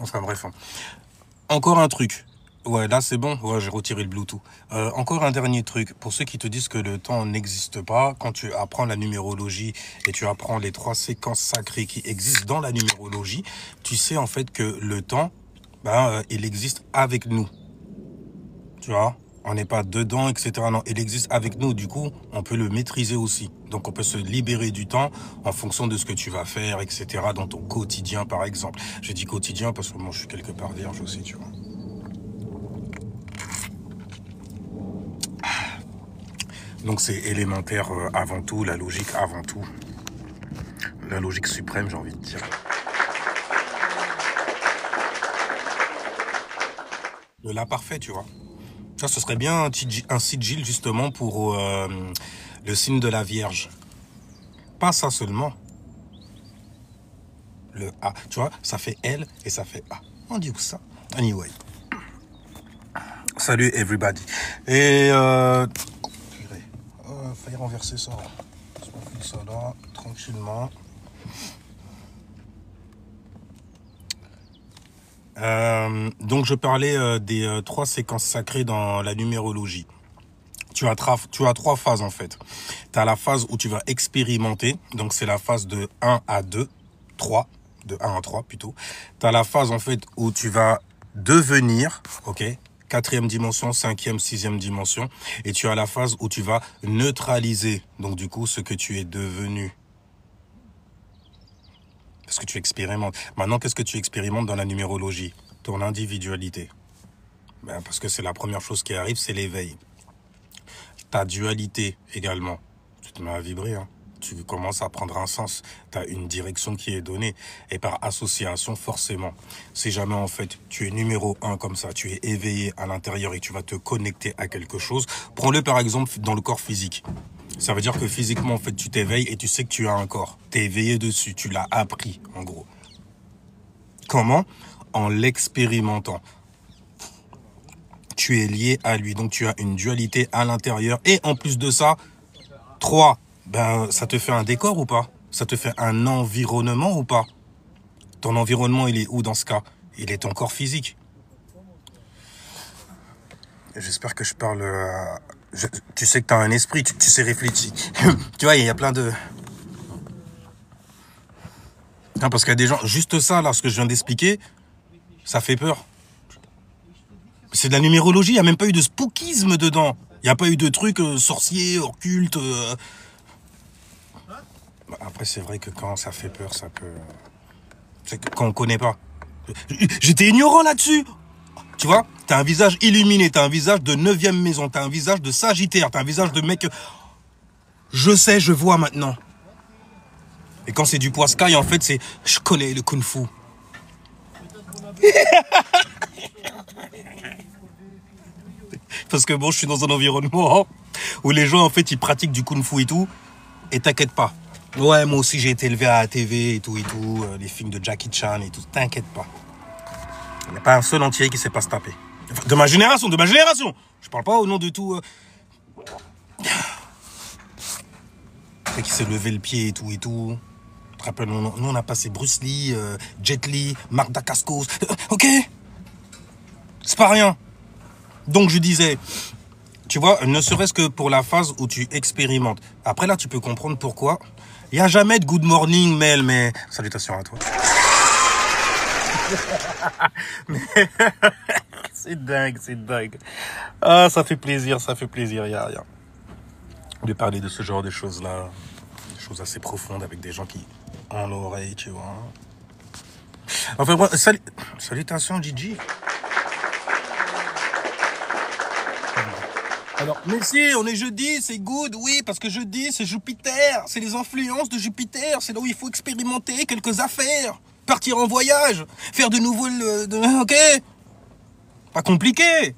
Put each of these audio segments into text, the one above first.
Enfin bref. Encore un truc. Ouais, là c'est bon. Ouais, j'ai retiré le Bluetooth. Encore un dernier truc. Pour ceux qui te disent que le temps n'existe pas, quand tu apprends la numérologie et tu apprends les 3 séquences sacrées qui existent dans la numérologie, tu sais en fait que le temps, il existe avec nous. Tu vois? On n'est pas dedans, etc. Non, il existe avec nous. Du coup, on peut le maîtriser aussi. Donc, on peut se libérer du temps en fonction de ce que tu vas faire, etc. dans ton quotidien, par exemple. Je dis quotidien parce que moi, je suis quelque part vierge aussi, tu vois. Donc, c'est élémentaire avant tout, la logique avant tout. La logique suprême, j'ai envie de dire. De là parfait, tu vois. Ça, ce serait bien un sigil, justement, pour le signe de la Vierge. Pas ça seulement. Le A, tu vois, ça fait L et ça fait A. On dit où ça? Anyway. Salut everybody. Et failli renverser ça. Je m'en ça là, tranquillement. Donc je parlais des 3 séquences sacrées dans la numérologie. Tu as 3 phases en fait. Tu as la phase où tu vas expérimenter, donc c'est la phase de 1 à 2, 3, de 1 à 3 plutôt. Tu as la phase en fait où tu vas devenir, ok, 4e dimension, 5e, 6e dimension, et tu as la phase où tu vas neutraliser, donc du coup ce que tu es devenu. Parce que tu expérimentes. Maintenant, qu'est-ce que tu expérimentes dans la numérologie? Ton individualité. Parce que c'est la première chose qui arrive, c'est l'éveil. Ta dualité également. Tu te mets à vibrer, hein. Tu commences à prendre un sens. Tu as une direction qui est donnée. Et par association, forcément, si jamais en fait tu es numéro 1 comme ça, tu es éveillé à l'intérieur et tu vas te connecter à quelque chose, prends-le par exemple dans le corps physique. Ça veut dire que physiquement, en fait, tu t'éveilles et tu sais que tu as un corps. Tu es éveillé dessus, tu l'as appris, en gros. Comment? En l'expérimentant. Tu es lié à lui, donc tu as une dualité à l'intérieur. Et en plus de ça, 3, ça te fait un décor ou pas? Ça te fait un environnement ou pas? Ton environnement, il est où dans ce cas? Il est ton corps physique. J'espère que je parle... tu sais que tu as un esprit, tu sais réfléchir. Tu vois, il y a plein de... Non, parce qu'il y a des gens... Juste ça, là, ce que je viens d'expliquer, ça fait peur. C'est de la numérologie, il n'y a même pas eu de spookisme dedans. Il n'y a pas eu de trucs sorciers, occultes. Après, c'est vrai que quand ça fait peur, ça peut... C'est quand on ne connaît pas. J'étais ignorant là-dessus. Tu vois, t'as un visage illuminé, t'as un visage de 9e maison, t'as un visage de Sagittaire, t'as un visage de mec... Je sais, je vois maintenant. Et quand c'est du poiscaille, en fait, c'est... Je connais le kung-fu. Parce que bon, je suis dans un environnement où les gens, en fait, ils pratiquent du kung-fu et tout. Et t'inquiète pas. Ouais, moi aussi, j'ai été élevé à la TV et tout, les films de Jackie Chan et tout. T'inquiète pas. Il n'y a pas un seul entier qui sait pas se taper. Enfin, de ma génération, de ma génération. Je parle pas au nom de tout... qui s'est levé le pied et tout. Tu te rappelles, nous, on a passé Bruce Lee, Jet Li, Marc Dacascos. Ok. C'est pas rien. Donc, je disais... Tu vois, ne serait-ce que pour la phase où tu expérimentes. Après, là, tu peux comprendre pourquoi. Il n'y a jamais de good morning, Mel, mais... Salutations à toi. C'est dingue, c'est dingue. Ah, ça fait plaisir, il y a rien. De parler de ce genre de choses-là. Des choses assez profondes avec des gens qui ont l'oreille, tu vois. Enfin, bon, salutations, Gigi. Alors, mais si, on est jeudi, c'est good, oui, parce que jeudi, c'est Jupiter, c'est les influences de Jupiter, c'est là où il faut expérimenter quelques affaires, partir en voyage, faire de nouveaux... ok. Pas compliqué.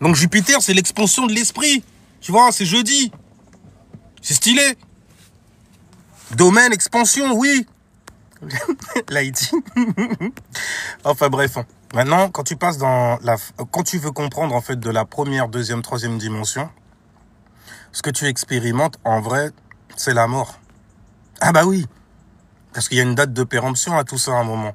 Donc Jupiter, c'est l'expansion de l'esprit, tu vois, c'est jeudi. C'est stylé. Domaine, expansion, oui. L'Haïti. Enfin bref. Maintenant, quand tu passes quand tu veux comprendre en fait de la première, deuxième, troisième dimension, ce que tu expérimentes en vrai, c'est la mort. Ah bah oui, parce qu'il y a une date de péremption à tout ça à un moment.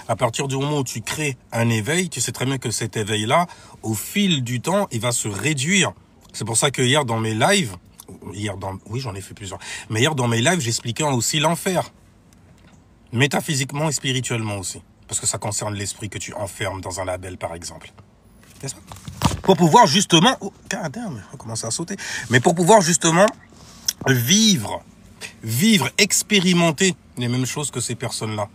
À partir du moment où tu crées un éveil, tu sais très bien que cet éveil-là, au fil du temps, il va se réduire. C'est pour ça que hier dans mes lives, oui j'en ai fait plusieurs, mais hier dans mes lives, j'expliquais aussi l'enfer, métaphysiquement et spirituellement aussi. Parce que ça concerne l'esprit que tu enfermes dans un label par exemple. N'est-ce pas? Pour pouvoir justement, oh, damn, on commence à sauter, mais pour pouvoir justement vivre, expérimenter les mêmes choses que ces personnes-là.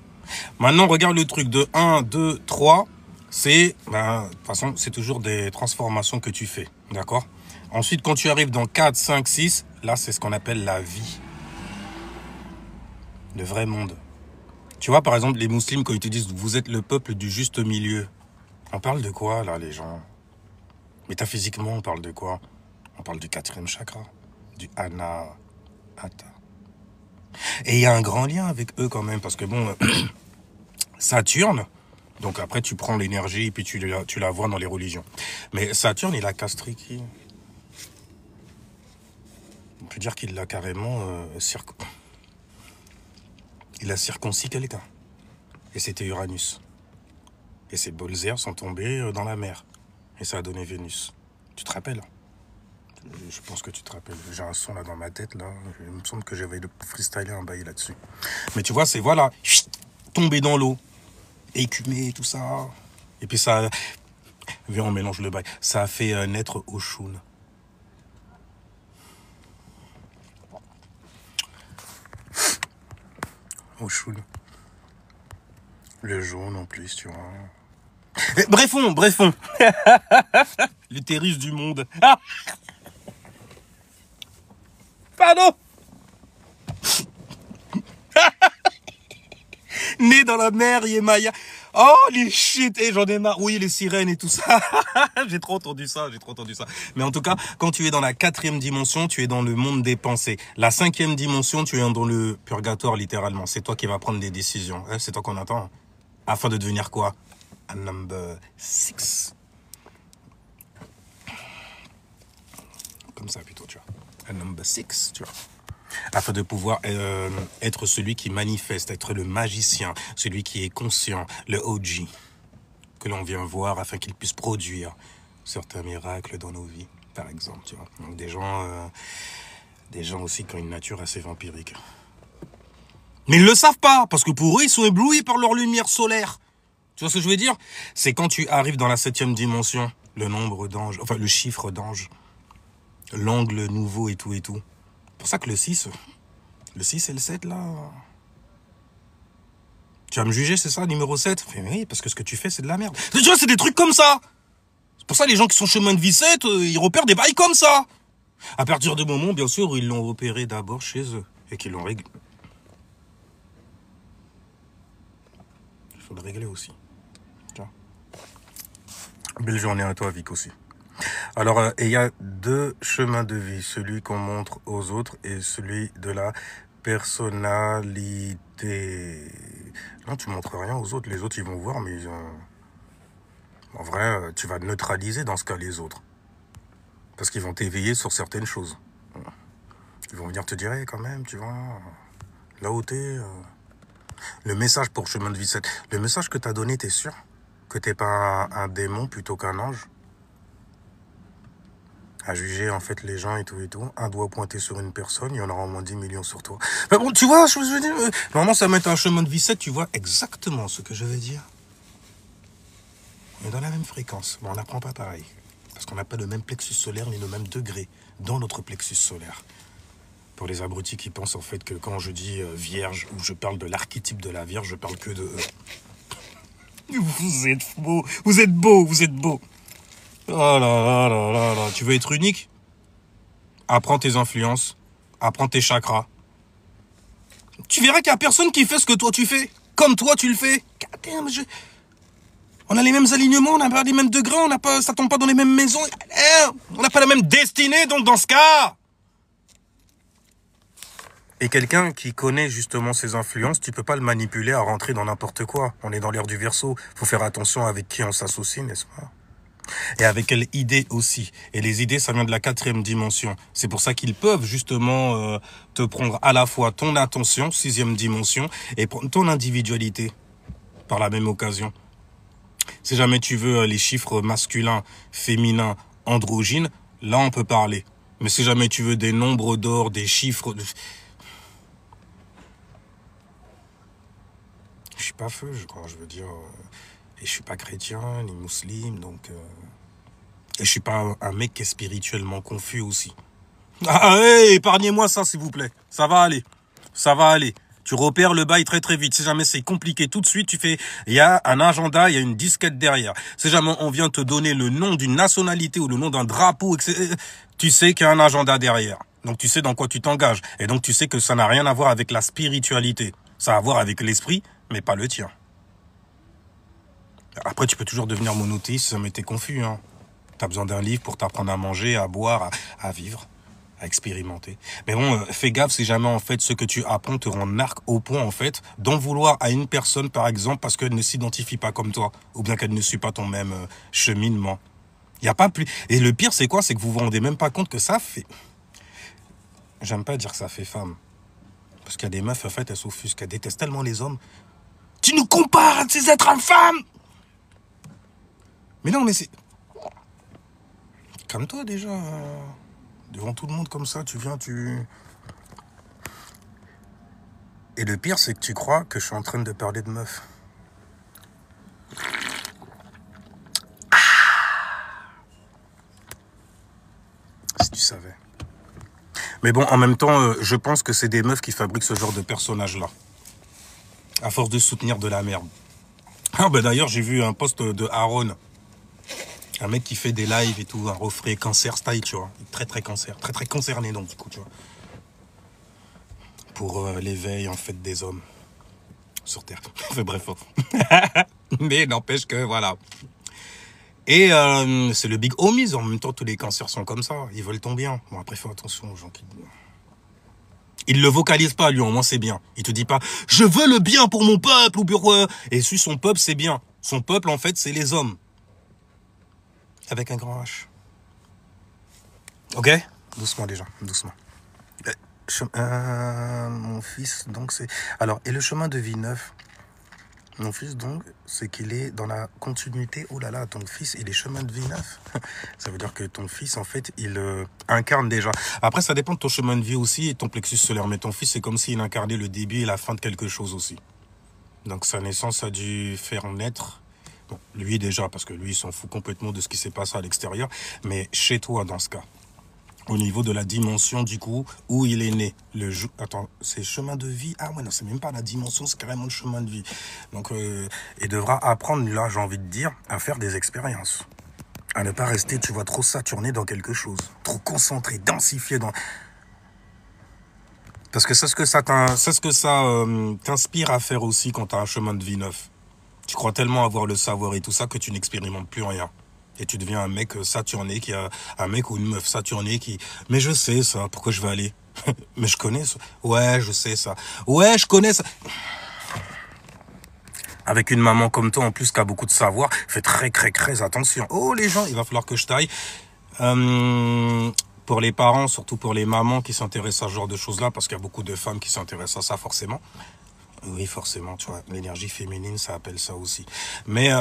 Maintenant, regarde le truc de 1, 2, 3. C'est, de toute façon, c'est toujours des transformations que tu fais. D'accord? Ensuite, quand tu arrives dans 4, 5, 6, là, c'est ce qu'on appelle la vie. Le vrai monde. Tu vois, par exemple, les musulmans, quand ils te disent, vous êtes le peuple du juste milieu. On parle de quoi, là, les gens? Métaphysiquement, on parle de quoi? On parle du 4e chakra, du Anahata. Et il y a un grand lien avec eux quand même, parce que bon, Saturne, donc après tu prends l'énergie et puis tu la vois dans les religions. Mais Saturne, il a castré qui? On peut dire qu'il l'a carrément il a circoncis quelqu'un. Et c'était Uranus. Et ces bolzers sont tombés dans la mer. Et ça a donné Vénus. Tu te rappelles? Je pense que tu te rappelles. J'ai un son là dans ma tête, là. Il me semble que j'avais freestylé un bail là-dessus. Mais tu vois, c'est voilà, tomber dans l'eau, écumer, tout ça. Et puis ça... Viens, on mélange le bail. Ça a fait naître Oshun. Oshun. Le jaune en plus, tu vois. Brefons. L'utérus du monde. Ah, pardon. Né dans la mer, Yemaya. Oh, les shit, j'en ai marre. Oui, les sirènes et tout ça. J'ai trop entendu ça. Mais en tout cas, quand tu es dans la 4e dimension, tu es dans le monde des pensées. La 5e dimension, tu es dans le purgatoire, littéralement. C'est toi qui vas prendre des décisions. C'est toi qu'on attend. Afin de devenir quoi? Un number 6. Comme ça, plutôt, tu vois. Un number 6, tu vois. Afin de pouvoir être celui qui manifeste, être le magicien, celui qui est conscient, le OG, que l'on vient voir afin qu'il puisse produire certains miracles dans nos vies, par exemple, tu vois. Donc des gens aussi qui ont une nature assez vampirique. Mais ils ne le savent pas, parce que pour eux, ils sont éblouis par leur lumière solaire. Tu vois ce que je veux dire? C'est quand tu arrives dans la 7e dimension, le nombre d'anges, enfin le chiffre d'anges, l'angle nouveau et tout. C'est pour ça que le 6 et le 7, là... Tu vas me juger, c'est ça, numéro 7? Mais oui, parce que ce que tu fais, c'est de la merde. Tu vois, c'est des trucs comme ça. C'est pour ça les gens qui sont chemin de vie 7, ils repèrent des bails comme ça. À partir du moment, bien sûr, où ils l'ont repéré d'abord chez eux et qu'ils l'ont réglé. Il faut le régler aussi. Tu vois. Belle journée à toi, Vic, aussi. Alors, il y a 2 chemins de vie, celui qu'on montre aux autres et celui de la personnalité. Non, tu montres rien aux autres, les autres ils vont voir, mais en vrai, tu vas neutraliser dans ce cas les autres. Parce qu'ils vont t'éveiller sur certaines choses. Ils vont venir te dire, hey, quand même, tu vois, là où t'es... Le message pour chemin de vie 7, le message que t'as donné, t'es sûr que t'es pas un démon plutôt qu'un ange? À juger en fait les gens et tout. Un doigt pointé sur une personne, il y en aura au moins 10 millions sur toi. Mais bon, tu vois, je veux dire, normalement ça met un chemin de vie 7, tu vois exactement ce que je veux dire. On est dans la même fréquence, mais on n'apprend pas pareil. Parce qu'on n'a pas le même plexus solaire ni le même degré dans notre plexus solaire. Pour les abrutis qui pensent en fait que quand je dis vierge, ou je parle de l'archétype de la vierge, je parle que de eux. Vous êtes beau, vous êtes beau. Oh là là là là là. Tu veux être unique? Apprends tes influences. Apprends tes chakras. Tu verras qu'il n'y a personne qui fait ce que toi tu fais. Comme toi tu le fais. On a les mêmes alignements, on n'a pas les mêmes degrés, ça tombe pas dans les mêmes maisons. On n'a pas la même destinée, donc dans ce cas. Et quelqu'un qui connaît justement ses influences, tu peux pas le manipuler à rentrer dans n'importe quoi. On est dans l'ère du Verseau. Faut faire attention avec qui on s'associe, n'est-ce pas? Et avec quelle idée aussi. Et les idées, ça vient de la 4e dimension. C'est pour ça qu'ils peuvent justement te prendre à la fois ton attention, 6e dimension, et prendre ton individualité par la même occasion. Si jamais tu veux les chiffres masculins, féminins, androgynes, là on peut parler. Mais si jamais tu veux des nombres d'or, des chiffres... Je suis pas feu, je crois, je veux dire... Et je suis pas chrétien, ni musulman, donc... Et je suis pas un mec qui est spirituellement confus aussi. Ah, hey, épargnez-moi ça, s'il vous plaît. Ça va aller. Ça va aller. Tu repères le bail très très vite. Si jamais c'est compliqué tout de suite, tu fais... Il y a un agenda, il y a une disquette derrière. Si jamais on vient te donner le nom d'une nationalité ou le nom d'un drapeau, etc., tu sais qu'il y a un agenda derrière. Donc tu sais dans quoi tu t'engages. Et donc tu sais que ça n'a rien à voir avec la spiritualité. Ça a à voir avec l'esprit, mais pas le tien. Après, tu peux toujours devenir monothéiste si jamais t'es confus, hein. T'as besoin d'un livre pour t'apprendre à manger, à boire, à vivre, à expérimenter. Mais bon, fais gaffe si jamais, en fait, ce que tu apprends te rend narque au point, en fait, d'en vouloir à une personne, par exemple, parce qu'elle ne s'identifie pas comme toi, ou bien qu'elle ne suit pas ton même cheminement. Il n'y a pas plus... Et le pire, c'est quoi? C'est que vous vous rendez même pas compte que ça fait... J'aime pas dire que ça fait femme. Parce qu'il y a des meufs, en fait, elles s'offusquent, elles détestent tellement les hommes. Tu nous compares à ces êtres infâmes! Mais non, mais c'est... Calme-toi déjà. Devant tout le monde comme ça, tu viens, tu... Et le pire, c'est que tu crois que je suis en train de parler de meuf. Si tu savais. Mais bon, en même temps, je pense que c'est des meufs qui fabriquent ce genre de personnage-là. À force de soutenir de la merde. Ah ben d'ailleurs, j'ai vu un post de Aaron. Un mec qui fait des lives et tout, un refrain cancer style, tu vois. Très très cancer, très très concerné donc du coup, tu vois. Pour l'éveil en fait des hommes sur Terre. Enfin bref. Mais n'empêche que voilà. Et c'est le big homies, en même temps tous les cancers sont comme ça, ils veulent ton bien. Bon après fais attention aux gens qui... Il le vocalise pas lui, au moins c'est bien. Il te dit pas « Je veux le bien pour mon peuple » ou pour... Et si son peuple c'est bien. Son peuple en fait c'est les hommes. Avec un grand H. Ok? Doucement déjà, doucement. Mon fils, donc c'est... Alors, et le chemin de vie neuf? Mon fils, donc, c'est qu'il est dans la continuité. Oh là là, ton fils, il est chemin de vie neuf. Ça veut dire que ton fils, en fait, il incarne déjà. Après, ça dépend de ton chemin de vie aussi et ton plexus solaire. Mais ton fils, c'est comme s'il incarnait le début et la fin de quelque chose aussi. Donc, sa naissance a dû faire naître... Bon, lui déjà, parce que lui, il s'en fout complètement de ce qui s'est passé à l'extérieur. Mais chez toi, dans ce cas, au niveau de la dimension, du coup, où il est né. Attends, c'est chemin de vie? Ah ouais, non, c'est même pas la dimension, c'est carrément le chemin de vie. Donc, il devra apprendre, là, j'ai envie de dire, à faire des expériences. À ne pas rester, tu vois, trop saturné dans quelque chose. Trop concentré, densifié dans... Parce que c'est ce que ça t'inspire à faire aussi quand tu as un chemin de vie neuf. Tu crois tellement avoir le savoir et tout ça que tu n'expérimentes plus rien. Et tu deviens un mec saturné, un mec ou une meuf saturnée qui... Mais je sais ça, pourquoi je vais aller? Mais je connais ça. Ouais, je sais ça. Ouais, je connais ça. Avec une maman comme toi, en plus, qui a beaucoup de savoir, fais très attention. Oh, les gens, il va falloir que je taille. Pour les parents, surtout pour les mamans qui s'intéressent à ce genre de choses-là, parce qu'il y a beaucoup de femmes qui s'intéressent à ça, forcément. Oui, forcément, tu vois, l'énergie féminine, ça appelle ça aussi. Mais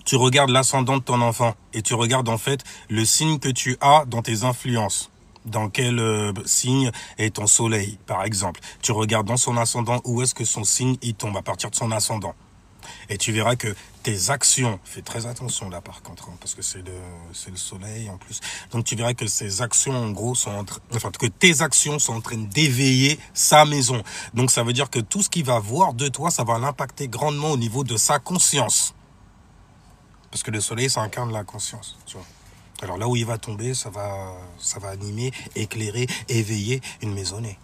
tu regardes l'ascendant de ton enfant et tu regardes en fait le signe que tu as dans tes influences. Dans quel signe est ton soleil, par exemple. Tu regardes dans son ascendant où est-ce que son signe il tombe à partir de son ascendant. Et tu verras que tes actions, fais très attention là par contre, hein, parce que c'est le soleil en plus. Donc tu verras que ces actions en gros que tes actions sont en train d'éveiller sa maison. Donc ça veut dire que tout ce qu'il va voir de toi, ça va l'impacter grandement au niveau de sa conscience. Parce que le soleil, ça incarne la conscience, tu vois. Alors là où il va tomber, ça va animer, éclairer, éveiller une maisonnée.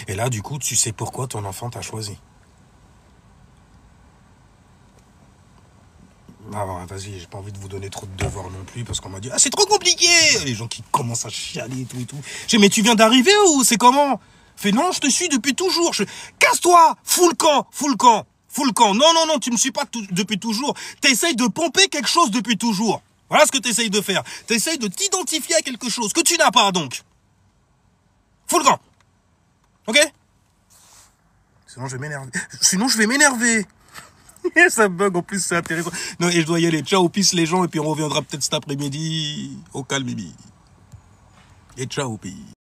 Et là du coup, tu sais pourquoi ton enfant t'a choisi. Ah, vas-y, j'ai pas envie de vous donner trop de devoirs non plus, parce qu'on m'a dit « Ah, c'est trop compliqué !» Les gens qui commencent à chialer et tout et tout. J'ai dit « Mais tu viens d'arriver ou c'est comment ?» Fait « Non, je te suis depuis toujours. » Casse-toi, fous le camp. Non, tu me suis pas depuis toujours. T'essayes de pomper quelque chose depuis toujours. Voilà ce que tu essayes de faire. Tu essayes de t'identifier à quelque chose que tu n'as pas, donc. Fous le camp. Ok? Sinon, je vais m'énerver. Ça bug, en plus, c'est intéressant. Non, et je dois y aller. Ciao, peace les gens, et puis on reviendra peut-être cet après-midi. Au calme, baby. Et ciao, pays.